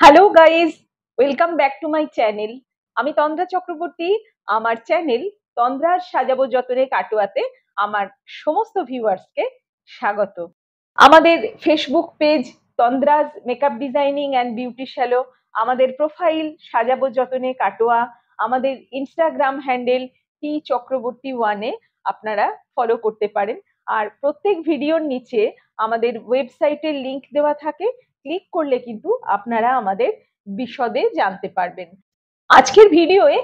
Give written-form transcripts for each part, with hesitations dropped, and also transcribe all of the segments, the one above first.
Hello guys, welcome back to my channel. আমি তন্দ্রা চক্রবর্তী। আমার channel তন্দ্রার সাজাবো যতনে কাটোয়াতে আমার সমস্ত ভিউয়ার্সকে স্বাগত। আমাদের Facebook page Tandraj makeup designing and beauty শ্যালো, আমাদের প্রোফাইল সাজাবো যতনে কাটোয়া, আমাদের ইনস্টাগ্রাম হ্যান্ডেল টি চক্রবর্তী ওয়ানে আপনারা ফলো করতে পারেন। আর প্রত্যেক ভিডিওর নিচে আমাদের ওয়েবসাইটের লিংক দেওয়া থাকে, ক্লিক করলে কিন্তু আপনারা আমাদের বিশদে জানতে পারবেন। আজকের ভিডিওয়ে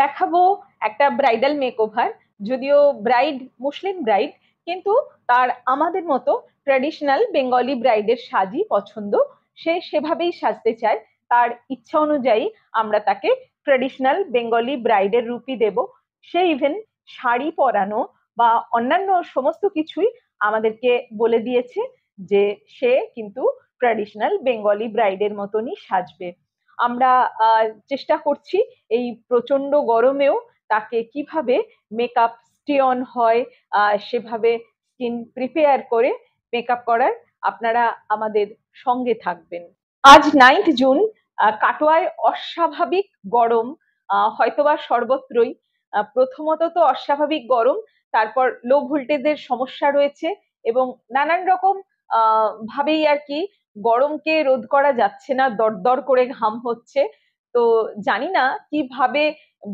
দেখাবো একটা ব্রাইডাল মেকওভার। যদিও ব্রাইড মুসলিম ব্রাইড, কিন্তু তার আমাদের মতো ট্র্যাডিশনাল বেঙ্গলি ব্রাইডের সাজই পছন্দ। সে সেভাবেই সাজতে চায়, তার ইচ্ছা অনুযায়ী আমরা তাকে ট্র্যাডিশনাল বেঙ্গলি ব্রাইডের রূপই দেব। সে ইভেন শাড়ি পরানো বা অন্যান্য সমস্ত কিছুই আমাদেরকে বলে দিয়েছে যে সে কিন্তু ট্র্যাডিশনাল বেঙ্গলি ব্রাইডের মতনই সাজবে। আমরা চেষ্টা করছি এই প্রচন্ড গরমেও তাকে কিভাবে মেকআপ স্টে অন হয় সেভাবে স্কিন প্রিপেয়ার করে মেকআপ করার। আপনারা আমাদের সঙ্গে থাকবেন। আজ 9 জুন, কাটোয়ায় অস্বাভাবিক গরম, হয়তোবা সর্বত্রই। প্রথমত তো অস্বাভাবিক গরম, তারপর লো ভোল্টেজের সমস্যা রয়েছে এবং নানান রকম ভাবেই আর কি গরমকে রোধ করা যাচ্ছে না, দরদর করে ঘাম হচ্ছে। তো জানি না কিভাবে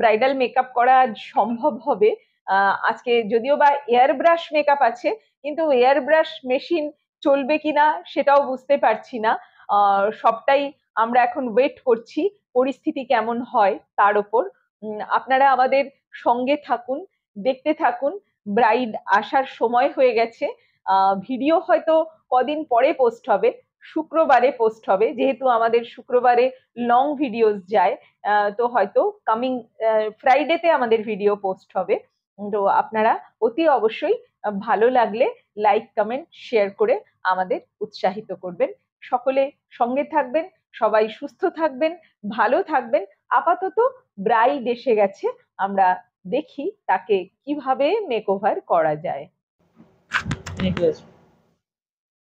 ব্রাইডাল মেকআপ করা সম্ভব হবে। আজকে যদিও বা এয়ার ব্রাশ মেকআপ আছে, কিন্তু এয়ার ব্রাশ মেশিন চলবে কিনা সেটাও বুঝতে পারছি না। সবটাই আমরা এখন ওয়েট করছি পরিস্থিতি কেমন হয় তার উপর। আপনারা আমাদের সঙ্গে থাকুন, দেখতে থাকুন। ব্রাইড আসার সময় হয়ে গেছে। ভিডিও হয়তো কদিন পরে পোস্ট হবে, শুক্রবারে পোস্ট হবে, যেহেতু আমাদের শুক্রবারে লং ভিডিওস যায়। তো হয়তো কামিং ফ্রাইডেতে আমাদের ভিডিও পোস্ট হবে। তো আপনারা অতি অবশ্যই ভালো লাগলে লাইক কমেন্ট শেয়ার করে আমাদের উৎসাহিত করবেন। সকলে সঙ্গে থাকবেন, সবাই সুস্থ থাকবেন, ভালো থাকবেন। আপাতত ব্রাইড এসে গেছে, আমরা দেখি তাকে কিভাবে মেকওভার করা যায়।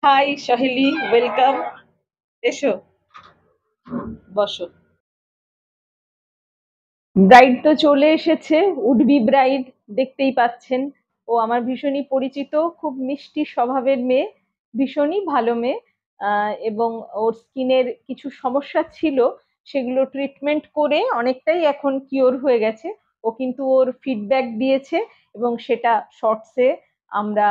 হাই সহেলি, ওয়েলকাম। এসো, বসো। ব্রাইড তো চলে এসেছে, উডবি ব্রাইড দেখতেই পাচ্ছেন। ও আমার ভীষণই পরিচিত, খুব মিষ্টি স্বভাবের মেয়ে, ভীষণই ভালো মেয়ে। এবং ওর স্কিনের কিছু সমস্যা ছিল, সেগুলো ট্রিটমেন্ট করে অনেকটাই এখন কিওর হয়ে গেছে। ও কিন্তু ওর ফিডব্যাক দিয়েছে এবং সেটা শর্টসে আমরা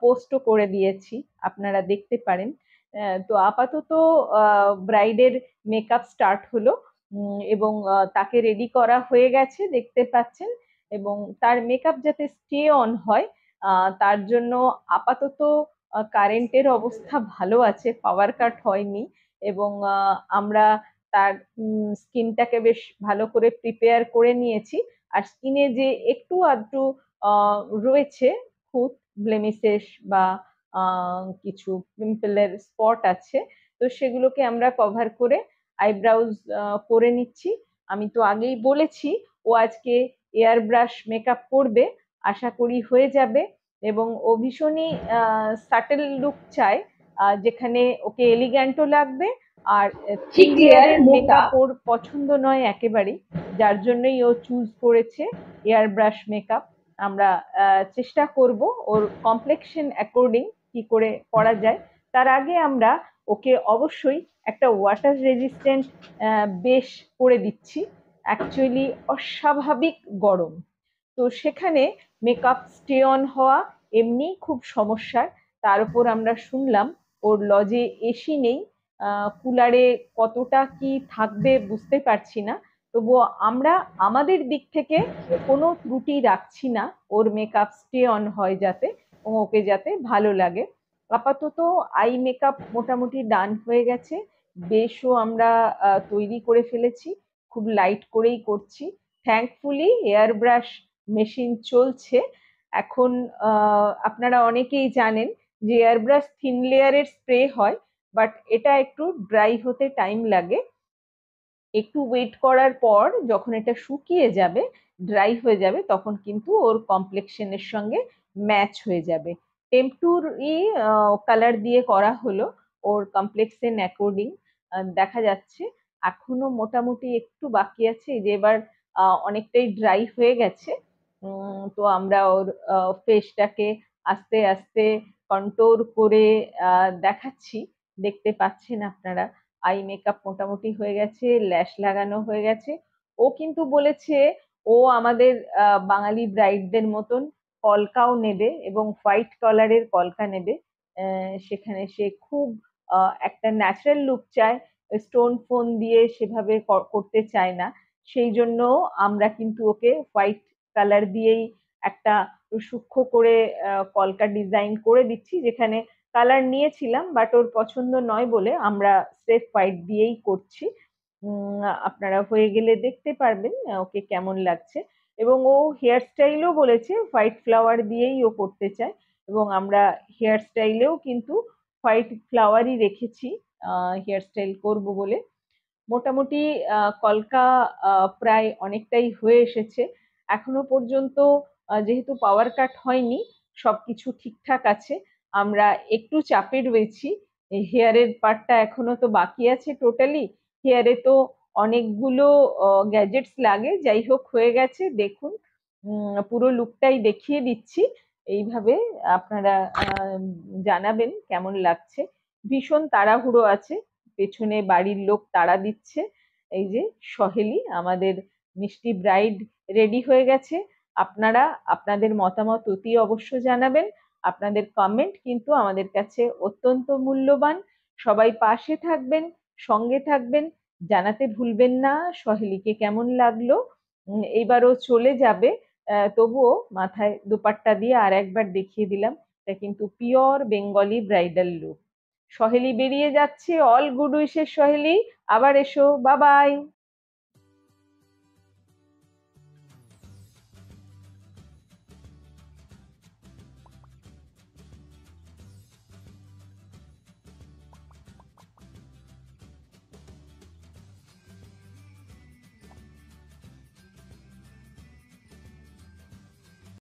পোস্টও করে দিয়েছি, আপনারা দেখতে পারেন। তো আপাতত ব্রাইডের মেকআপ স্টার্ট হলো এবং তাকে রেডি করা হয়ে গেছে দেখতে পাচ্ছেন। এবং তার মেকআপ যাতে স্টে অন হয় তার জন্য আপাতত কারেন্টের অবস্থা ভালো আছে, পাওয়ার কাট হয়নি। এবং আমরা তার স্কিনটাকে বেশ ভালো করে প্রিপেয়ার করে নিয়েছি। আর স্কিনে যে একটু আধটু রয়েছে খুঁত, ব্লেমিশেস বা কিছু পিম্পলের স্পট আছে, তো সেগুলোকে আমরা কভার করে আইব্রাউজ করে নিচ্ছি। আমি তো আগেই বলেছি ও আজকে এয়ার ব্রাশ মেকআপ করবে, আশা করি হয়ে যাবে। এবং ও ভীষণই সাটেল লুক চায়, যেখানে ওকে এলিগ্যান্টও লাগবে। আর থিক লেয়ারের মেকআপ ওর পছন্দ নয় একেবারেই, যার জন্যই ও চুজ করেছে এয়ার ব্রাশ মেকআপ। আমরা চেষ্টা করব ওর কমপ্লেক্সন অ্যাকর্ডিং কি করে করা যায়। তার আগে আমরা ওকে অবশ্যই একটা ওয়াটার রেজিস্ট্যান্ট বেশ করে দিচ্ছি। অ্যাকচুয়ালি অস্বাভাবিক গরম, তো সেখানে মেকআপ স্টে অন হওয়া এমনিই খুব সমস্যার। তার উপর আমরা শুনলাম ওর লজে এসি নেই, কুলারে কতটা কি থাকবে বুঝতে পারছি না। তবুও আমরা আমাদের দিক থেকে কোনো ত্রুটি রাখছি না, ওর মেকআপ স্টে অন হয় যাতে, ওকে যাতে ভালো লাগে। আপাতত আই মেকআপ মোটামুটি ডান হয়ে গেছে, বেশও আমরা তৈরি করে ফেলেছি, খুব লাইট করেই করছি। থ্যাঙ্কফুলি এয়ার ব্রাশ মেশিন চলছে এখন। আপনারা অনেকেই জানেন যে এয়ার ব্রাশ থিন লেয়ারের স্প্রে হয়, বাট এটা একটু ড্রাই হতে টাইম লাগে। একটু ওয়েট করার পর যখন এটা শুকিয়ে যাবে, ড্রাই হয়ে যাবে, তখন কিন্তু ওর কমপ্লেক্সনের সঙ্গে ম্যাচ হয়ে যাবে। টেম্পটুর কালার দিয়ে করা হলো ওর কমপ্লেক্সন অ্যাকর্ডিং। দেখা যাচ্ছে। এখনো মোটামুটি একটু বাকি আছে, এই যে এবার অনেকটাই ড্রাই হয়ে গেছে। তো আমরা ওর ফেসটাকে আস্তে আস্তে কন্ট্রোল করে দেখাচ্ছি। দেখতে পাচ্ছেন আপনারা, আই মেকআপ মোটামুটি হয়ে গেছে, ল্যাশ লাগানো হয়ে গেছে। ও কিন্তু বলেছে ও আমাদের বাঙালি ব্রাইডদের মতন কলকাও নেবে এবং হোয়াইট কালারের কলকা নেবে। সেখানে সে খুব একটা ন্যাচারাল লুক চায়, স্টোন ফোন দিয়ে সেভাবে করতে চায় না। সেই জন্য আমরা কিন্তু ওকে হোয়াইট কালার দিয়েই একটা সূক্ষ্ম করে কলকা ডিজাইন করে দিচ্ছি, যেখানে কালার নিয়েছিলাম বাট ওর পছন্দ নয় বলে আমরা স্রেফ হোয়াইট দিয়েই করছি। আপনারা হয়ে গেলে দেখতে পারবেন ওকে কেমন লাগছে। এবং ও হেয়ার স্টাইলও বলেছে হোয়াইট ফ্লাওয়ার দিয়েই ও করতে চায়, এবং আমরা হেয়ার স্টাইলেও কিন্তু হোয়াইট ফ্লাওয়ারই রেখেছি হেয়ার স্টাইল করব বলে। মোটামুটি কলকা প্রায় অনেকটাই হয়ে এসেছে। এখনো পর্যন্ত যেহেতু পাওয়ার কাট হয়নি, সবকিছু ঠিকঠাক আছে। আমরা একটু চাপে রয়েছি, হেয়ারের পার্টটা এখনো তো বাকি আছে। টোটালি হেয়ারে তো অনেকগুলো গ্যাজেটস লাগে, যাই হোক হয়ে গেছে। দেখুন, পুরো লুকটাই দেখিয়ে দিচ্ছি এইভাবে। আপনারা জানাবেন কেমন লাগছে। ভীষণ তাড়াহুড়ো আছে, পেছনে বাড়ির লোক তাড়া দিচ্ছে। এই যে সহেলি আমাদের মিষ্টি ব্রাইড রেডি হয়ে গেছে। আপনারা আপনাদের মতামত অতি অবশ্য জানাবেন। আপনাদের কমেন্ট কিন্তু আমাদের কাছে অত্যন্ত মূল্যবান। সবাই পাশে থাকবেন, সঙ্গে থাকবেন, জানাতে ভুলবেন না সহেলিকে কেমন লাগলো। এইবারও চলে যাবে, তবুও মাথায় দুপাট্টা দিয়ে আর একবার দেখিয়ে দিলাম। এটা কিন্তু পিওর বেঙ্গলি ব্রাইডাল লুক। সহেলি বেরিয়ে যাচ্ছে। অল গুড উইশেস সহেলি, আবার এসো, বাই বাই।